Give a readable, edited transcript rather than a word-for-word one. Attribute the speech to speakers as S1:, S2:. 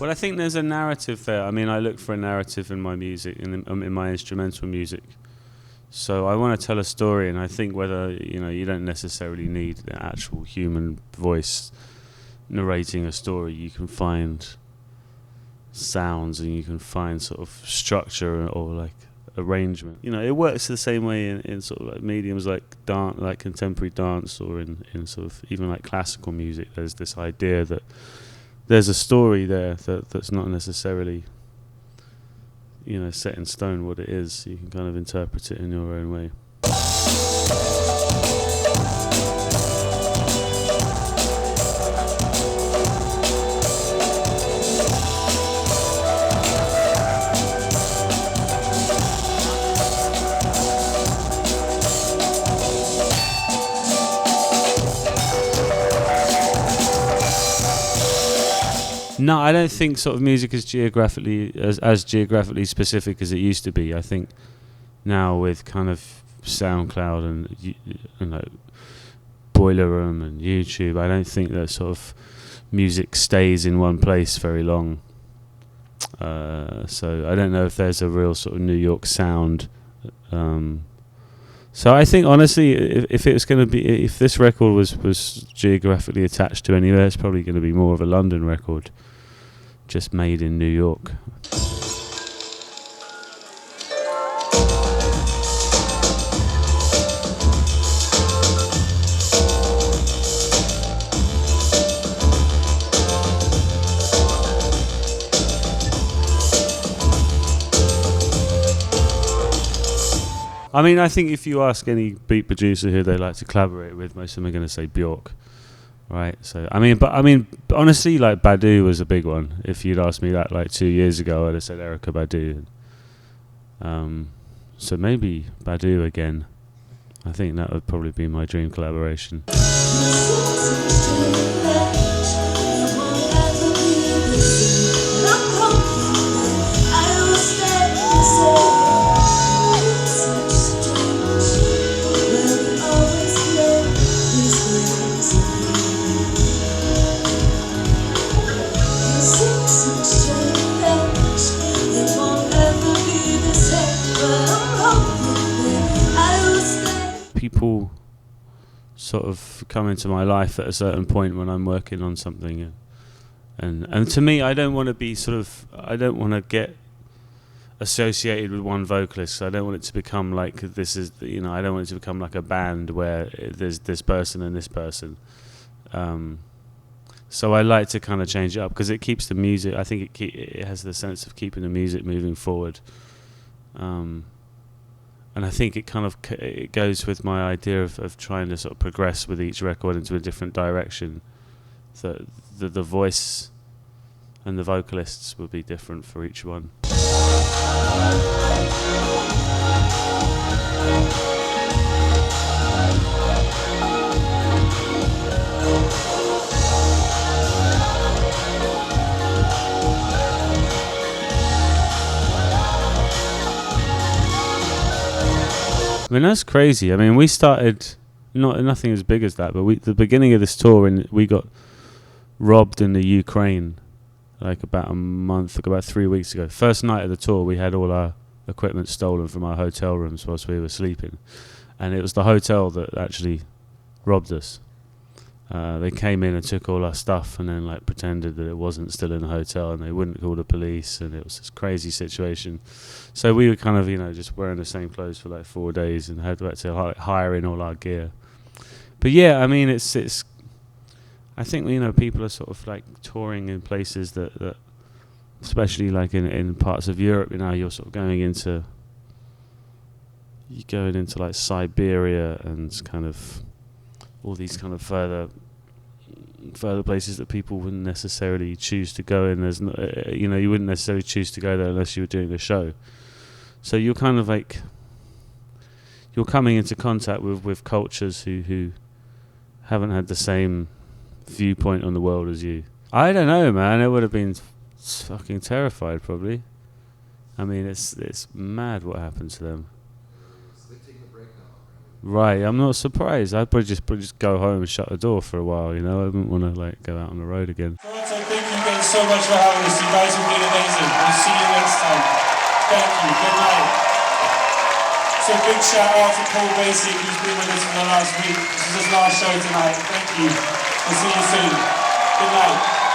S1: But I think there's a narrative there. I mean, I look for a narrative in my music, in my instrumental music. So I want to tell a story, and I think whether, you don't necessarily need the actual human voice narrating a story. You can find sounds, and you can find sort of structure or like arrangement. It works the same way in sort of like mediums like dance, like contemporary dance, or in sort of even like classical music. There's this idea that there's a story there that's not necessarily set in stone what it is. You can kind of interpret it in your own way. No, I don't think sort of music is geographically as geographically specific as it used to be. I think now with kind of SoundCloud and Boiler Room and YouTube, I don't think that sort of music stays in one place very long. So I don't know if there's a real sort of New York sound. So I think honestly, if it was going to be, if this record was geographically attached to anywhere, it's probably going to be more of a London record, just made in New York. I mean, I think if you ask any beat producer who they like to collaborate with, most of them are going to say Bjork, right? So, I mean, honestly, like Badu was a big one. If you'd asked me that like 2 years ago, I'd have said Erykah Badu. So maybe Badu again. I think that would probably be my dream collaboration. People sort of come into my life at a certain point when I'm working on something, and to me, I don't want to get associated with one vocalist. I don't want it to become like this is, I don't want it to become like a band where there's this person and this person. So I like to kind of change it up because it keeps the music. I think it has the sense of keeping the music moving forward. And I think it goes with my idea of trying to sort of progress with each record into a different direction. So the voice and the vocalists will be different for each one. I mean, that's crazy. I mean, we started nothing as big as that, but the beginning of this tour, we got robbed in the Ukraine, like about 3 weeks ago. First night of the tour, we had all our equipment stolen from our hotel rooms whilst we were sleeping, and it was the hotel that actually robbed us. They came in and took all our stuff, and then like pretended that it wasn't still in the hotel, and they wouldn't call the police, and it was this crazy situation. So we were kind of just wearing the same clothes for like 4 days, and had to hire in all our gear. But yeah, I mean, it's. I think people are sort of like touring in places that especially like in parts of Europe. You're sort of going into like Siberia and kind of all these kind of further places that people wouldn't necessarily choose to go in. There's you wouldn't necessarily choose to go there unless you were doing a show. So you're kind of like you're coming into contact with cultures who haven't had the same viewpoint on the world as you. I don't know, man. It would have been fucking terrified, probably. I mean, it's mad what happened to them.
S2: So they take a break now.
S1: Right, I'm not surprised. I'd probably just go home and shut the door for a while, you know. I wouldn't want to like go out on the road again.
S2: Toronto, thank you guys so much for having us. You guys have been amazing. We'll see you next time. Thank you. Good night. So big shout out to Paul Basic, who's been with us for the last week. This is his last show tonight. Thank you. We'll see you soon. Good night.